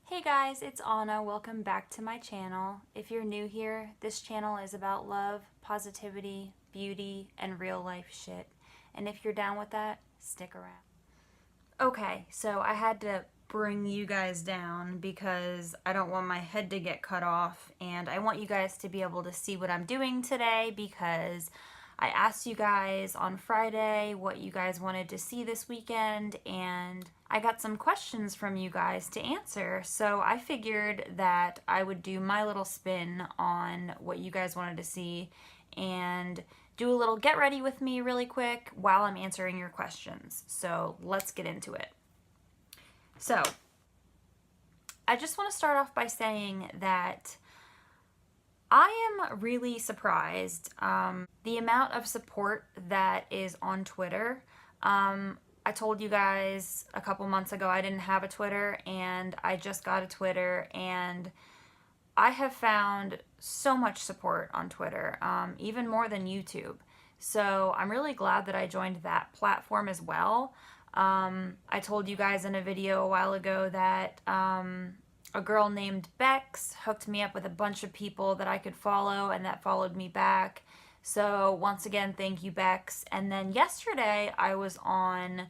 Hey guys, it's Anna. Welcome back to my channel. If you're new here, this channel is about love, positivity, beauty, and real life shit. And if you're down with that, stick around. Okay, so I had to bring you guys down because I don't want my head to get cut off, and I want you guys to be able to see what I'm doing today because I asked you guys on Friday what you guys wanted to see this weekend, and I got some questions from you guys to answer. So I figured that I would do my little spin on what you guys wanted to see and do a little get ready with me really quick while I'm answering your questions. So let's get into it. So I just want to start off by saying that I am really surprised the amount of support that is on Twitter. I told you guys a couple months ago I didn't have a Twitter, and I just got a Twitter, and I have found so much support on Twitter, even more than YouTube. So I'm really glad that I joined that platform as well. I told you guys in a video a while ago that a girl named Bex hooked me up with a bunch of people that I could follow and that followed me back. So once again, thank you, Bex. And then yesterday I was on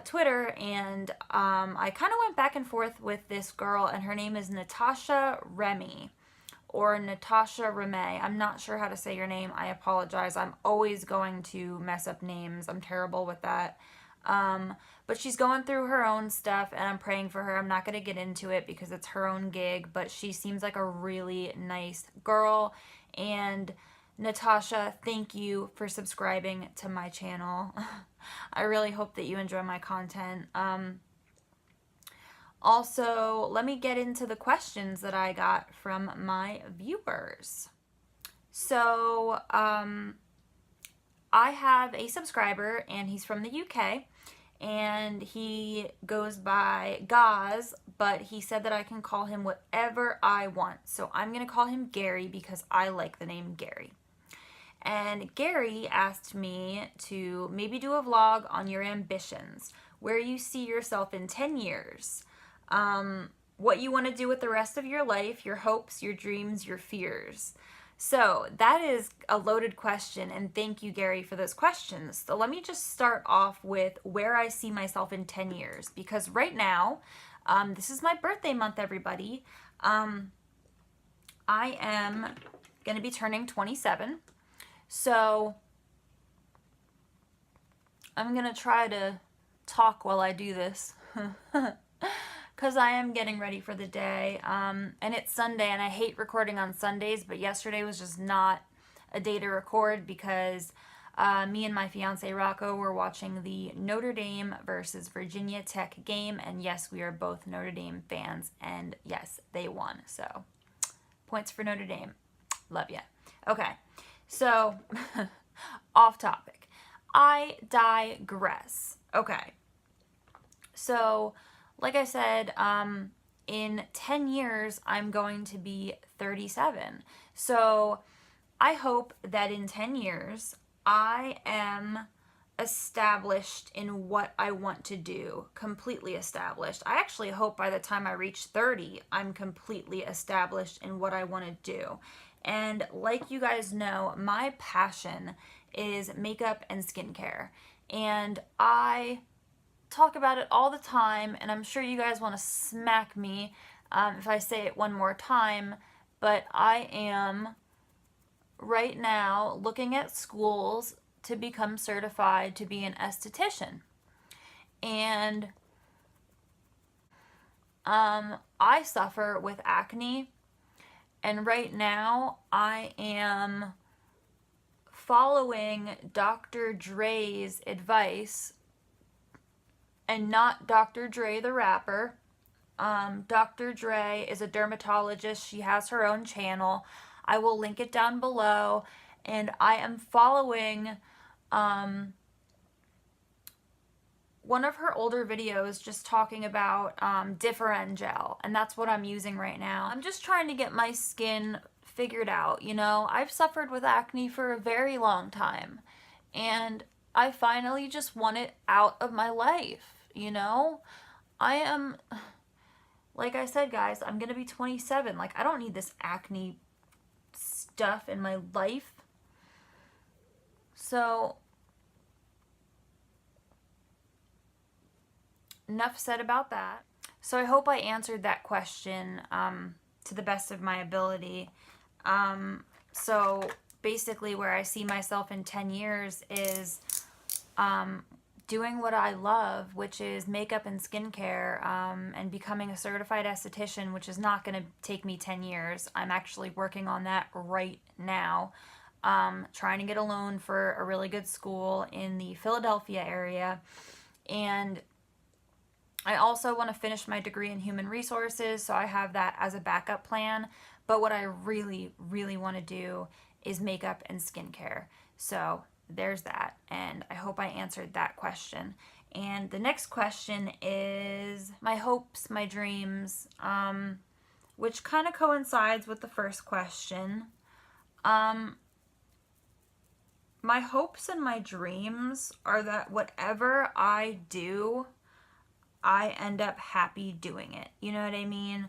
Twitter, and I kind of went back and forth with this girl, and her name is Natasha Remy or Natasha Remay. I'm not sure how to say your name. I apologize. I'm always going to mess up names. I'm terrible with that. But she's going through her own stuff, and I'm praying for her. I'm not going to get into it because it's her own gig, but she seems like a really nice girl. And Natasha, thank you for subscribing to my channel. I really hope that you enjoy my content. Also, let me get into the questions that I got from my viewers. So, I have a subscriber, and he's from the UK, and he goes by Gaz, but he said that I can call him whatever I want. So I'm going to call him Gary because I like the name Gary. And Gary asked me to maybe do a vlog on your ambitions, where you see yourself in 10 years, what you want to do with the rest of your life, your hopes, your dreams, your fears. So that is a loaded question, and thank you, Gary, for those questions. So let me just start off with where I see myself in 10 years, because right now, this is my birthday month, everybody. I am going to be turning 27. So I'm going to try to talk while I do this because I am getting ready for the day. And it's Sunday, and I hate recording on Sundays, but yesterday was just not a day to record because me and my fiance Rocco were watching the Notre Dame versus Virginia Tech game, and yes, we are both Notre Dame fans, and yes, they won. So points for Notre Dame. Love ya. Okay. So, off topic. I digress. Okay. So, like I said, in 10 years, I'm going to be 37. So, I hope that in 10 years, I am established in what I want to do. Completely established. I actually hope by the time I reach 30, I'm completely established in what I want to do. And like you guys know, my passion is makeup and skincare. And I talk about it all the time, and I'm sure you guys want to smack me if I say it one more time, but I am right now looking at schools to become certified to be an esthetician. And I suffer with acne. And right now, I am following Dr. Dre's advice, and not Dr. Dre the rapper. Dr. Dre is a dermatologist. She has her own channel. I will link it down below. And I am following one of her older videos just talking about Different Gel, and that's what I'm using right now. I'm just trying to get my skin figured out, you know. I've suffered with acne for a very long time, and I finally just want it out of my life, you know. I am like I said, guys, I'm gonna be 27. Like, I don't need this acne stuff in my life. So, enough said about that. So I hope I answered that question to the best of my ability. So basically where I see myself in 10 years is doing what I love, which is makeup and skincare, and becoming a certified esthetician, which is not going to take me 10 years. I'm actually working on that right now. Trying to get a loan for a really good school in the Philadelphia area. And I also want to finish my degree in human resources, so I have that as a backup plan. But what I really, really want to do is makeup and skincare. So there's that, and I hope I answered that question. And the next question is my hopes, my dreams, which kind of coincides with the first question. My hopes and my dreams are that whatever I do, I end up happy doing it. You know what I mean?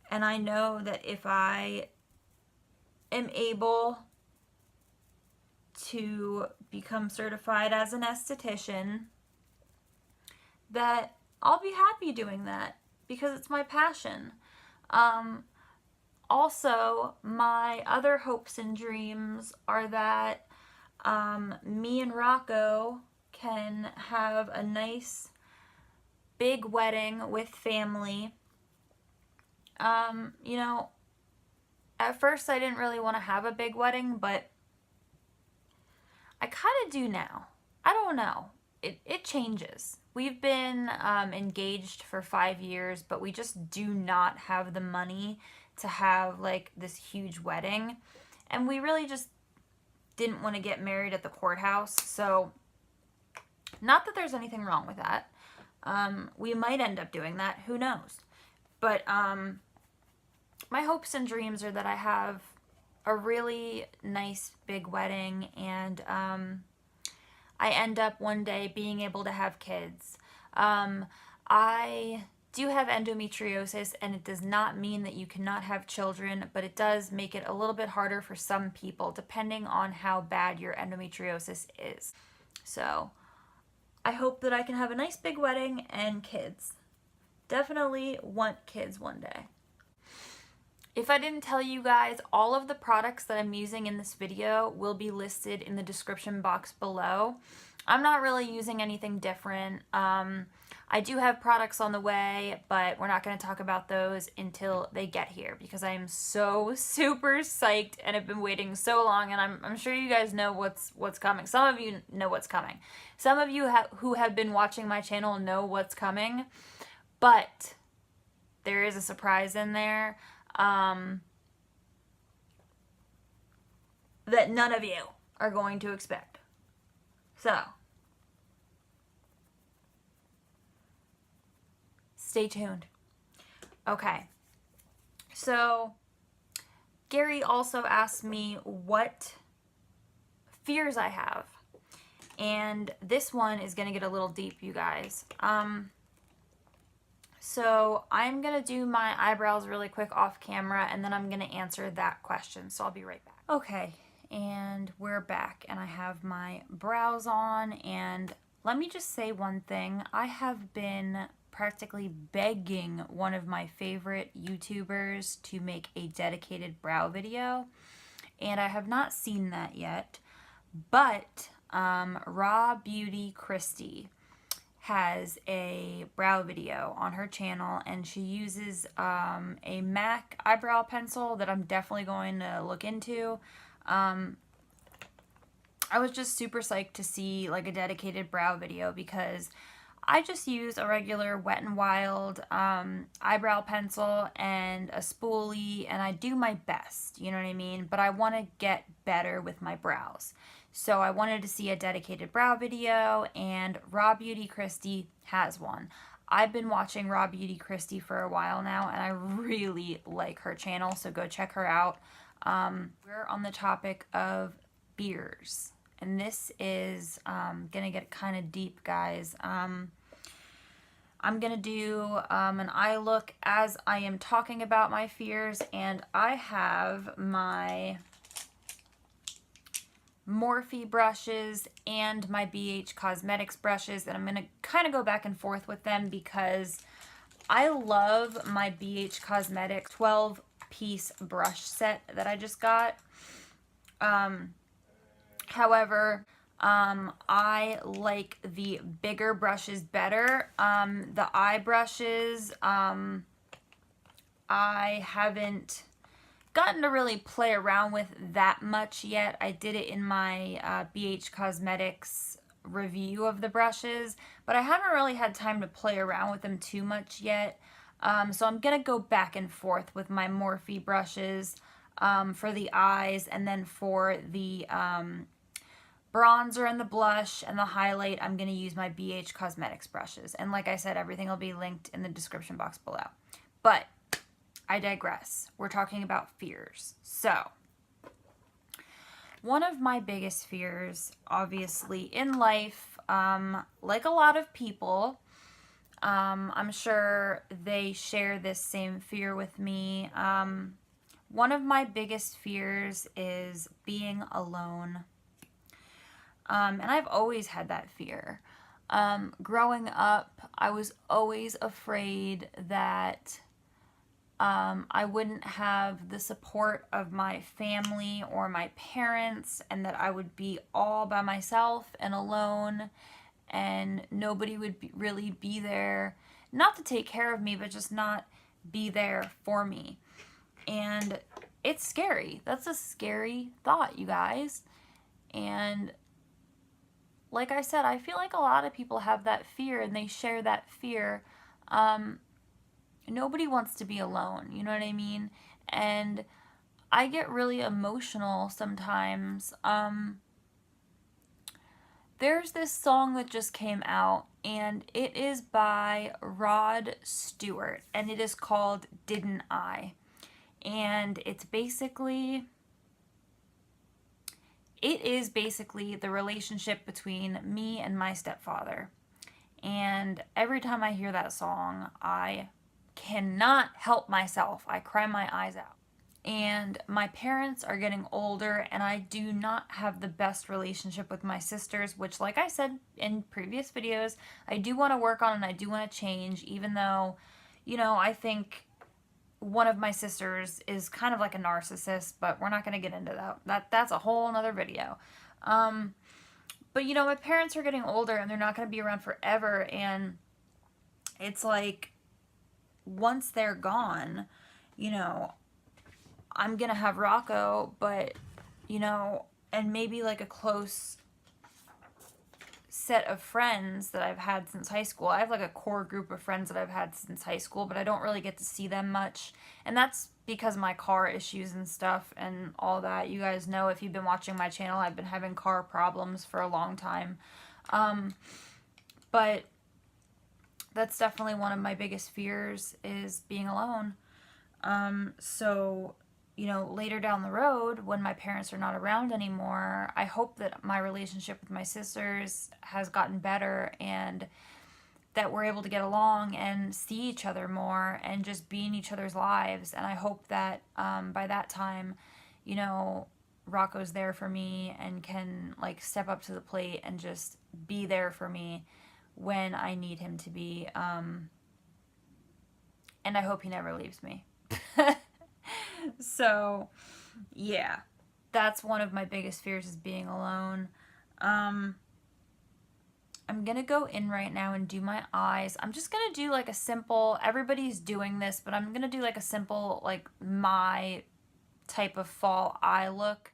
And I know that if I am able to become certified as an esthetician, that I'll be happy doing that because it's my passion. Also, my other hopes and dreams are that me and Rocco can have a nice big wedding with family. You know, at first I didn't really want to have a big wedding, but I kind of do now. I don't know. It changes. We've been engaged for 5 years, but we just do not have the money to have like this huge wedding. And we really just didn't want to get married at the courthouse. So, not that there's anything wrong with that. We might end up doing that. Who knows? But my hopes and dreams are that I have a really nice big wedding, and I end up one day being able to have kids. I do have endometriosis, and it does not mean that you cannot have children, but it does make it a little bit harder for some people, depending on how bad your endometriosis is. So I hope that I can have a nice big wedding and kids. Definitely want kids one day. If I didn't tell you guys, all of the products that I'm using in this video will be listed in the description box below. I'm not really using anything different. I do have products on the way, but we're not going to talk about those until they get here because I am so super psyched and have been waiting so long, and I'm sure you guys know what's coming. Some of you know what's coming. Some of you who have been watching my channel know what's coming, but there is a surprise in there that none of you are going to expect. So, stay tuned. Okay, so Gary also asked me what fears I have, and this one is going to get a little deep, you guys. So I'm going to do my eyebrows really quick off camera, and then I'm going to answer that question. So I'll be right back. Okay, and we're back, and I have my brows on, and let me just say one thing. I have been practically begging one of my favorite YouTubers to make a dedicated brow video, and I have not seen that yet, but Raw Beauty Christy has a brow video on her channel, and she uses a MAC eyebrow pencil that I'm definitely going to look into. I was just super psyched to see like a dedicated brow video because I just use a regular Wet n Wild eyebrow pencil and a spoolie, and I do my best, you know what I mean? But I want to get better with my brows. So I wanted to see a dedicated brow video, and Raw Beauty Christy has one. I've been watching Raw Beauty Christy for a while now, and I really like her channel, so go check her out. We're on the topic of fears, and this is gonna get kind of deep, guys. I'm I'm gonna do an eye look as I am talking about my fears, and I have my Morphe brushes and my BH Cosmetics brushes, and I'm gonna kind of go back and forth with them because I love my BH Cosmetics 12-piece brush set that I just got. However, I like the bigger brushes better. The eye brushes, I haven't gotten to really play around with that much yet. I did it in my BH Cosmetics review of the brushes, but I haven't really had time to play around with them too much yet. So I'm gonna go back and forth with my Morphe brushes for the eyes, and then for the bronzer and the blush and the highlight, I'm going to use my BH Cosmetics brushes. And like I said, everything will be linked in the description box below. But I digress. We're talking about fears. So, one of my biggest fears, obviously, in life, like a lot of people, I'm sure they share this same fear with me. One of my biggest fears is being alone. And I've always had that fear. Growing up, I was always afraid that I wouldn't have the support of my family or my parents, and that I would be all by myself and alone, and nobody would really be there, not to take care of me, but just not be there for me. And it's scary. That's a scary thought, you guys. And like I said, I feel like a lot of people have that fear, and they share that fear. Nobody wants to be alone, you know what I mean? And I get really emotional sometimes. There's this song that just came out, and it is by Rod Stewart, and it is called Didn't I? And it is basically the relationship between me and my stepfather. And every time I hear that song, I cannot help myself. I cry my eyes out. And my parents are getting older, and I do not have the best relationship with my sisters, which, like I said in previous videos, I do want to work on, and I do want to change, even though, you know, I think one of my sisters is kind of like a narcissist, but we're not going to get into that. That's a whole nother video. But, you know, my parents are getting older, and they're not going to be around forever, and it's like, once they're gone, you know, I'm going to have Rocco, but, you know, and maybe like a close set of friends that I've had since high school. I have like a core group of friends that I've had since high school, but I don't really get to see them much. And that's because of my car issues and stuff and all that. You guys know, if you've been watching my channel, I've been having car problems for a long time. But that's definitely one of my biggest fears, is being alone. So, you know, later down the road, when my parents are not around anymore, I hope that my relationship with my sisters has gotten better, and that we're able to get along and see each other more and just be in each other's lives. And I hope that by that time, you know, Rocco's there for me and can like step up to the plate and just be there for me when I need him to be. And I hope he never leaves me. So, yeah, that's one of my biggest fears, is being alone. I'm going to go in right now and do my eyes. I'm just going to do like a simple, everybody's doing this, but I'm going to do like a simple, like my type of fall eye look.